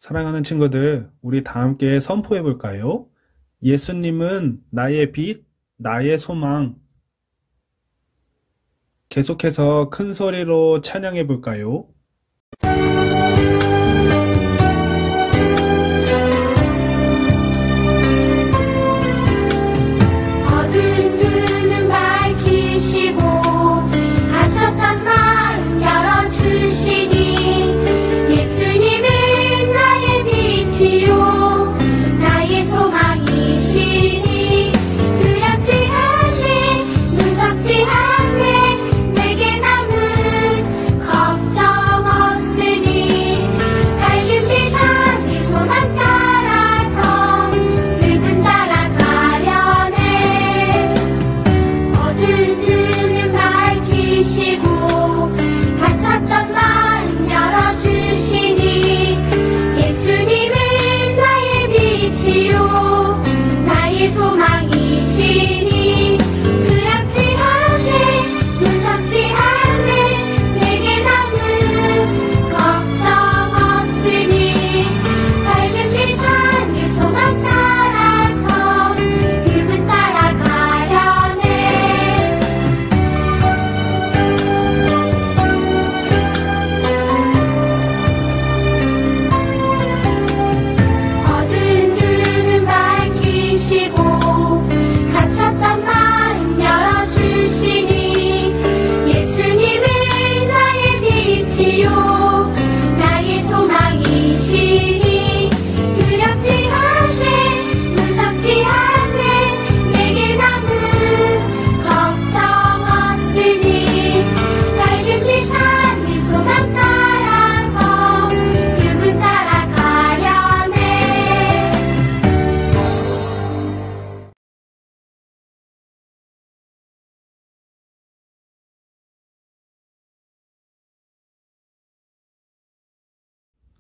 사랑하는 친구들, 우리 다 함께 선포해 볼까요? 예수님은 나의 빛, 나의 소망. 계속해서 큰 소리로 찬양해 볼까요? 걱정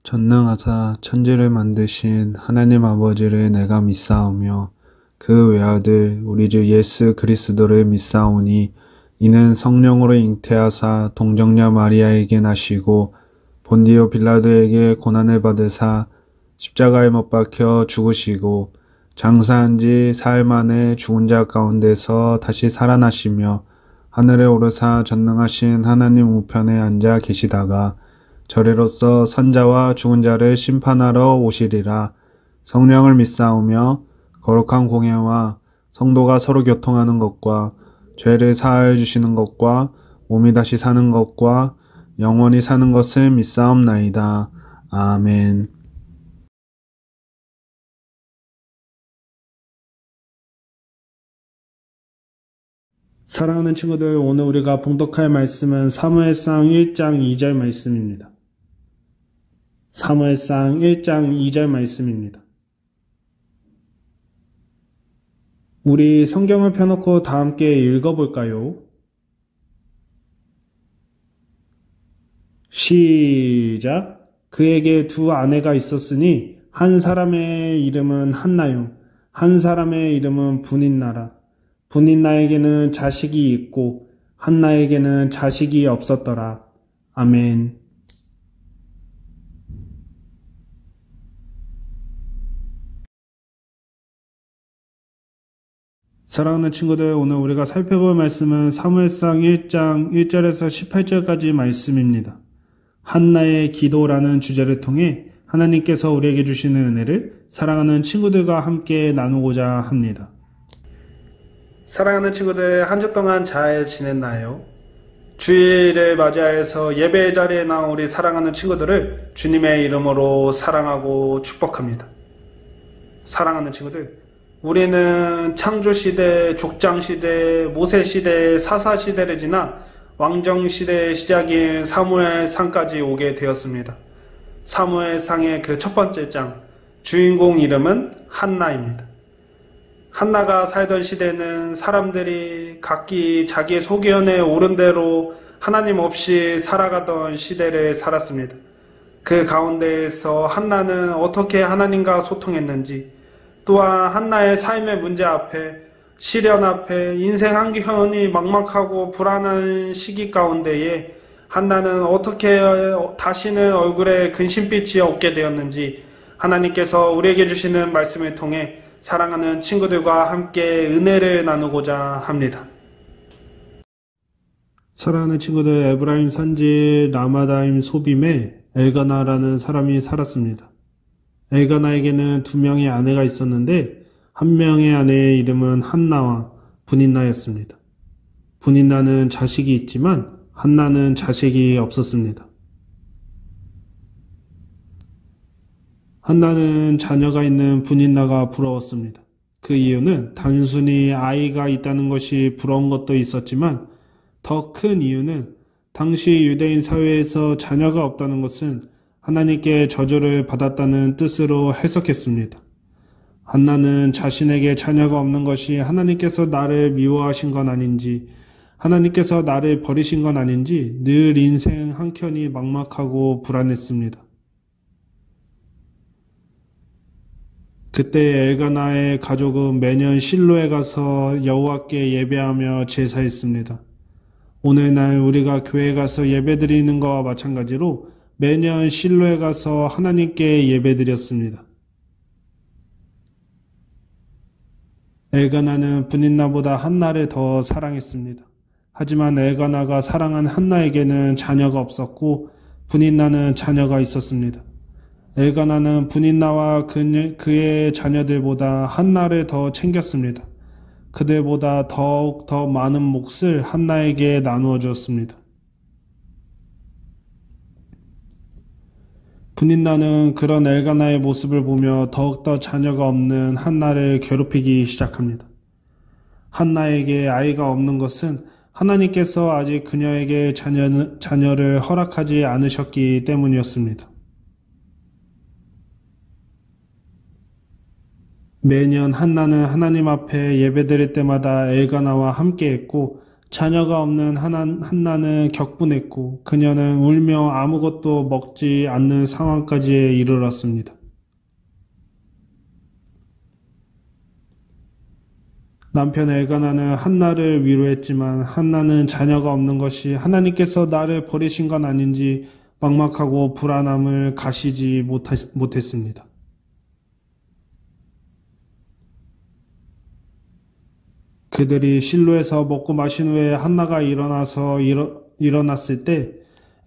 전능하사 천지를 만드신 하나님 아버지를 내가 믿사오며 그 외아들 우리 주 예수 그리스도를 믿사오니 이는 성령으로 잉태하사 동정녀 마리아에게 나시고 본디오 빌라도에게 고난을 받으사 십자가에 못 박혀 죽으시고 장사한 지 사흘 만에 죽은 자 가운데서 다시 살아나시며 하늘에 오르사 전능하신 하나님 우편에 앉아 계시다가 저리로서 선자와 죽은 자를 심판하러 오시리라. 성령을 믿사오며 거룩한 공예와 성도가 서로 교통하는 것과 죄를 사하여 주시는 것과 몸이 다시 사는 것과 영원히 사는 것을 믿사옵나이다. 아멘. 사랑하는 친구들, 오늘 우리가 봉독할 말씀은 사무엘상 1장 2절 말씀입니다. 사무엘상 1장 2절 말씀입니다. 우리 성경을 펴놓고 다 함께 읽어볼까요? 시작. 그에게 두 아내가 있었으니 한 사람의 이름은 한나요, 한 사람의 이름은 분인나라. 분인나에게는 자식이 있고 한나에게는 자식이 없었더라. 아멘. 사랑하는 친구들, 오늘 우리가 살펴볼 말씀은 사무엘상 1장 1절에서 18절까지 말씀입니다. 한나의 기도라는 주제를 통해 하나님께서 우리에게 주시는 은혜를 사랑하는 친구들과 함께 나누고자 합니다. 사랑하는 친구들, 한 주 동안 잘 지냈나요? 주일을 맞이해서 예배 자리에 나온 우리 사랑하는 친구들을 주님의 이름으로 사랑하고 축복합니다. 사랑하는 친구들, 우리는 창조시대, 족장시대, 모세시대, 사사시대를 지나 왕정시대의 시작인 사무엘상까지 오게 되었습니다. 사무엘상의 그 첫 번째 장, 주인공 이름은 한나입니다. 한나가 살던 시대는 사람들이 각기 자기 소견에 오른 대로 하나님 없이 살아가던 시대를 살았습니다. 그 가운데에서 한나는 어떻게 하나님과 소통했는지, 또한 한나의 삶의 문제 앞에, 시련 앞에, 인생 한편이 막막하고 불안한 시기 가운데에 한나는 어떻게 다시는 얼굴에 근심빛이 없게 되었는지 하나님께서 우리에게 주시는 말씀을 통해 사랑하는 친구들과 함께 은혜를 나누고자 합니다. 사랑하는 친구들, 에브라임 산지 라마다임 소빔에 엘가나라는 사람이 살았습니다. 엘가나에게는 두 명의 아내가 있었는데 한 명의 아내의 이름은 한나와 분인나였습니다. 분인나는 자식이 있지만 한나는 자식이 없었습니다. 한나는 자녀가 있는 분인나가 부러웠습니다. 그 이유는 단순히 아이가 있다는 것이 부러운 것도 있었지만 더 큰 이유는 당시 유대인 사회에서 자녀가 없다는 것은 하나님께 저주를 받았다는 뜻으로 해석했습니다. 한나는 자신에게 자녀가 없는 것이 하나님께서 나를 미워하신 건 아닌지, 하나님께서 나를 버리신 건 아닌지 늘 인생 한켠이 막막하고 불안했습니다. 그때 엘가나의 가족은 매년 실로에 가서 여호와께 예배하며 제사했습니다. 오늘날 우리가 교회 가서 예배드리는 것과 마찬가지로 매년 실로에 가서 하나님께 예배드렸습니다. 엘가나는 분인나보다 한나를 더 사랑했습니다. 하지만 엘가나가 사랑한 한나에게는 자녀가 없었고 분인나는 자녀가 있었습니다. 엘가나는 분인나와 그의 자녀들보다 한나를 더 챙겼습니다. 그들보다 더욱 더 많은 몫을 한나에게 나누어 주었습니다. 분인나는 그런 엘가나의 모습을 보며 더욱더 자녀가 없는 한나를 괴롭히기 시작합니다. 한나에게 아이가 없는 것은 하나님께서 아직 그녀에게 자녀를 허락하지 않으셨기 때문이었습니다. 매년 한나는 하나님 앞에 예배드릴 때마다 엘가나와 함께했고 자녀가 없는 한나는 격분했고 그녀는 울며 아무것도 먹지 않는 상황까지 이르렀습니다. 남편 엘가나는 한나를 위로했지만 한나는 자녀가 없는 것이 하나님께서 나를 버리신 건 아닌지 막막하고 불안함을 가시지 못했습니다. 그들이 실로에서 먹고 마신 후에 한나가 일어났을 때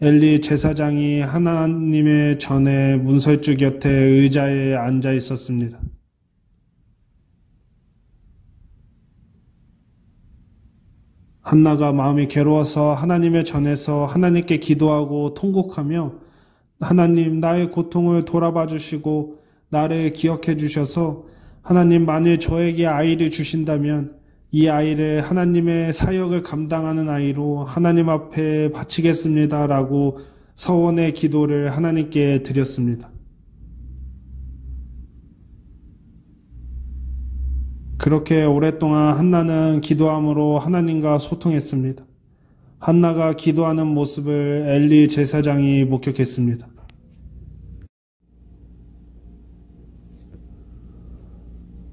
엘리 제사장이 하나님의 전에 문설주 곁에 의자에 앉아 있었습니다. 한나가 마음이 괴로워서 하나님의 전에서 하나님께 기도하고 통곡하며 하나님 나의 고통을 돌아봐 주시고 나를 기억해 주셔서 하나님 만일 저에게 아이를 주신다면 이 아이를 하나님의 사역을 감당하는 아이로 하나님 앞에 바치겠습니다 라고 서원의 기도를 하나님께 드렸습니다. 그렇게 오랫동안 한나는 기도함으로 하나님과 소통했습니다. 한나가 기도하는 모습을 엘리 제사장이 목격했습니다.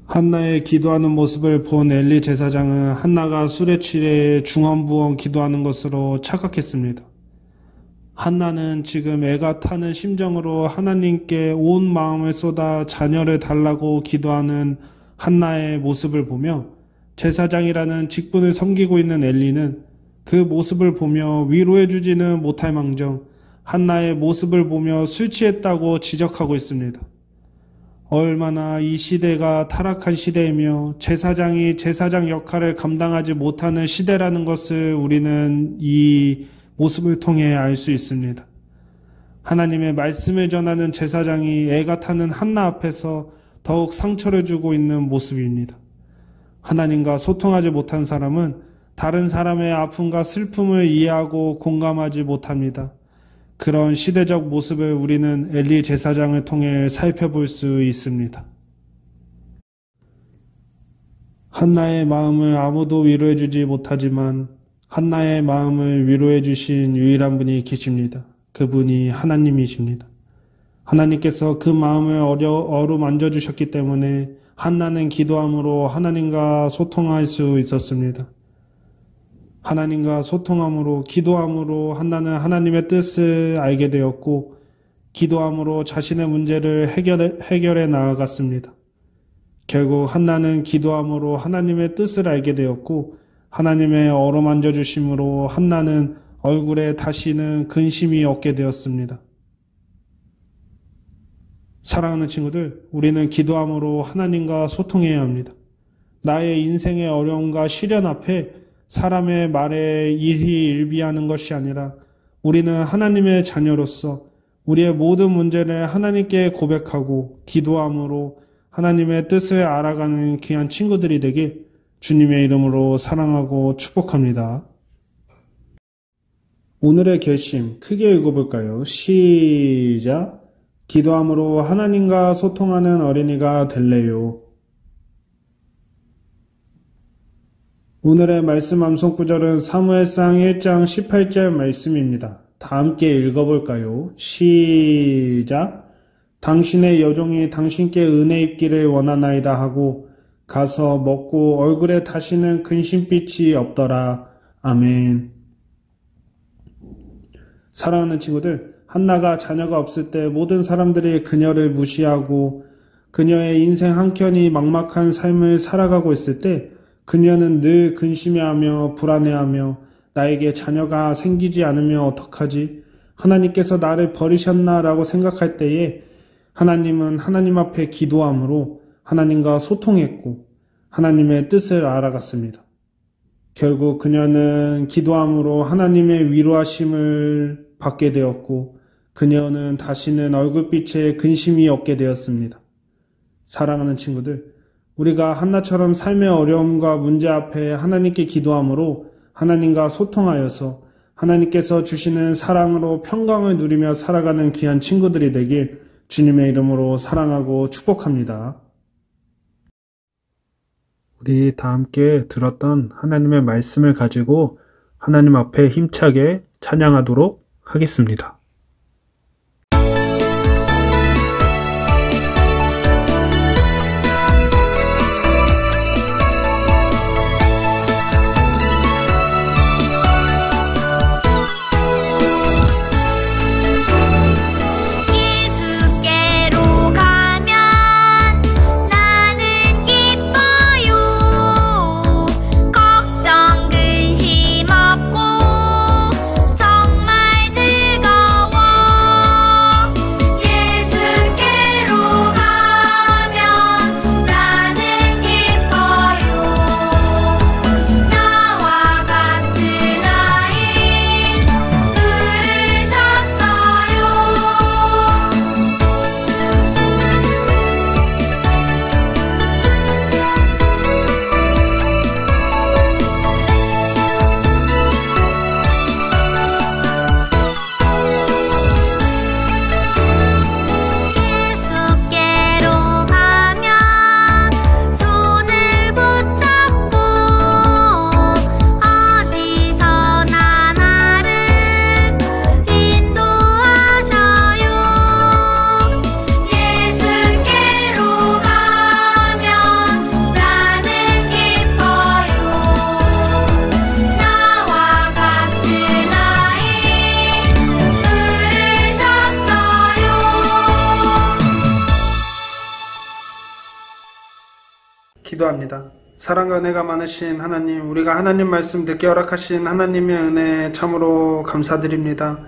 한나의 기도하는 모습을 본 엘리 제사장은 한나가 술에 취해 중언부언 기도하는 것으로 착각했습니다. 한나는 지금 애가 타는 심정으로 하나님께 온 마음을 쏟아 자녀를 달라고 기도하는 한나의 모습을 보며 제사장이라는 직분을 섬기고 있는 엘리는 그 모습을 보며 위로해주지는 못할 망정 한나의 모습을 보며 술 취했다고 지적하고 있습니다. 얼마나 이 시대가 타락한 시대이며 제사장이 제사장 역할을 감당하지 못하는 시대라는 것을 우리는 이 모습을 통해 알 수 있습니다. 하나님의 말씀을 전하는 제사장이 애가 타는 한나 앞에서 더욱 상처를 주고 있는 모습입니다. 하나님과 소통하지 못한 사람은 다른 사람의 아픔과 슬픔을 이해하고 공감하지 못합니다. 그런 시대적 모습을 우리는 엘리 제사장을 통해 살펴볼 수 있습니다. 한나의 마음을 아무도 위로해주지 못하지만 한나의 마음을 위로해주신 유일한 분이 계십니다. 그분이 하나님이십니다. 하나님께서 그 마음을 어루만져 주셨기 때문에 한나는 기도함으로 하나님과 소통할 수 있었습니다. 하나님과 소통함으로 기도함으로 한나는 하나님의 뜻을 알게 되었고 기도함으로 자신의 문제를 해결해 나아갔습니다. 결국 한나는 기도함으로 하나님의 뜻을 알게 되었고 하나님의 어루만져 주심으로 한나는 얼굴에 다시는 근심이 없게 되었습니다. 사랑하는 친구들, 우리는 기도함으로 하나님과 소통해야 합니다. 나의 인생의 어려움과 시련 앞에 사람의 말에 일희일비하는 것이 아니라 우리는 하나님의 자녀로서 우리의 모든 문제를 하나님께 고백하고 기도함으로 하나님의 뜻을 알아가는 귀한 친구들이 되길 주님의 이름으로 사랑하고 축복합니다. 오늘의 결심 크게 읽어볼까요? 시작! 기도함으로 하나님과 소통하는 어린이가 될래요. 오늘의 말씀 암송 구절은 사무엘상 1장 18절 말씀입니다. 다 함께 읽어볼까요? 시작! 당신의 여종이 당신께 은혜 입기를 원하나이다 하고 가서 먹고 얼굴에 다시는 근심빛이 없더라. 아멘. 사랑하는 친구들, 한나가 자녀가 없을 때 모든 사람들이 그녀를 무시하고 그녀의 인생 한켠이 막막한 삶을 살아가고 있을 때 그녀는 늘 근심해하며 불안해하며 나에게 자녀가 생기지 않으면 어떡하지? 하나님께서 나를 버리셨나? 라고 생각할 때에 하나님은 하나님 앞에 기도함으로 하나님과 소통했고 하나님의 뜻을 알아갔습니다. 결국 그녀는 기도함으로 하나님의 위로하심을 받게 되었고 그녀는 다시는 얼굴빛에 근심이 없게 되었습니다. 사랑하는 친구들, 우리가 한나처럼 삶의 어려움과 문제 앞에 하나님께 기도함으로 하나님과 소통하여서 하나님께서 주시는 사랑으로 평강을 누리며 살아가는 귀한 친구들이 되길 주님의 이름으로 사랑하고 축복합니다. 우리 다 함께 들었던 하나님의 말씀을 가지고 하나님 앞에 힘차게 찬양하도록 하겠습니다. 기도합니다. 사랑과 은혜가 많으신 하나님, 우리가 하나님 말씀 듣게 허락하신 하나님의 은혜 참으로 감사드립니다.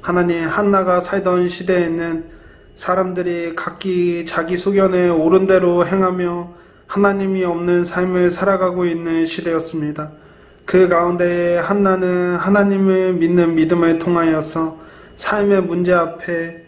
하나님, 한나가 살던 시대에는 사람들이 각기 자기 소견에 옳은 대로 행하며 하나님이 없는 삶을 살아가고 있는 시대였습니다. 그 가운데에 한나는 하나님을 믿는 믿음을 통하여서 삶의 문제 앞에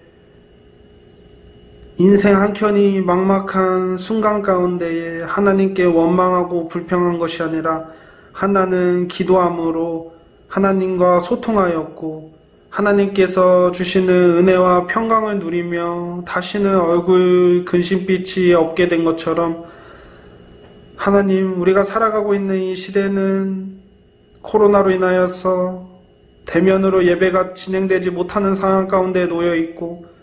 인생 한켠이 막막한 순간 가운데에 하나님께 원망하고 불평한 것이 아니라 한나는 기도함으로 하나님과 소통하였고 하나님께서 주시는 은혜와 평강을 누리며 다시는 얼굴 근심빛이 없게 된 것처럼 하나님, 우리가 살아가고 있는 이 시대는 코로나로 인하여서 대면으로 예배가 진행되지 못하는 상황 가운데 놓여 있고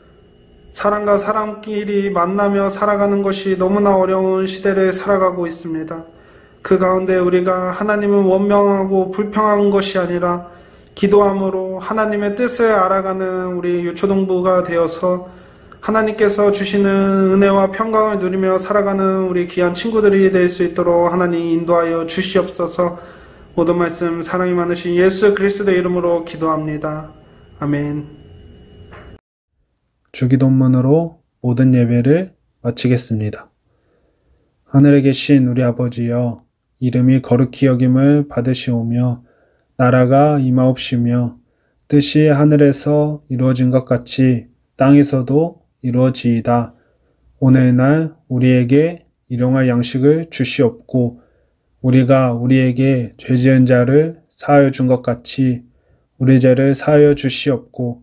사람과 사람끼리 만나며 살아가는 것이 너무나 어려운 시대를 살아가고 있습니다. 그 가운데 우리가 하나님을 원망하고 불평한 것이 아니라 기도함으로 하나님의 뜻을 알아가는 우리 유초동부가 되어서 하나님께서 주시는 은혜와 평강을 누리며 살아가는 우리 귀한 친구들이 될 수 있도록 하나님 인도하여 주시옵소서. 모든 말씀 사랑이 많으신 예수 그리스도의 이름으로 기도합니다. 아멘. 주기도문으로 모든 예배를 마치겠습니다. 하늘에 계신 우리 아버지여, 이름이 거룩히 여김을 받으시오며 나라가 임하옵시며 뜻이 하늘에서 이루어진 것 같이 땅에서도 이루어지이다. 오늘날 우리에게 일용할 양식을 주시옵고 우리가 우리에게 죄 지은 자를 사하여 준 것 같이 우리 죄를 사하여 주시옵고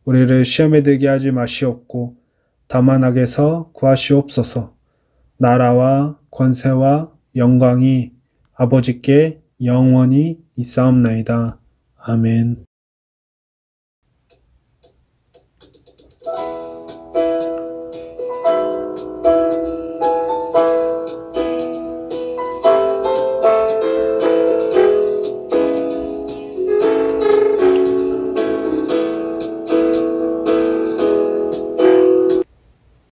우리를 시험에 들게 하지 마시옵고 다만 악에서 구하시옵소서. 나라와 권세와 영광이 아버지께 영원히 있사옵나이다. 아멘.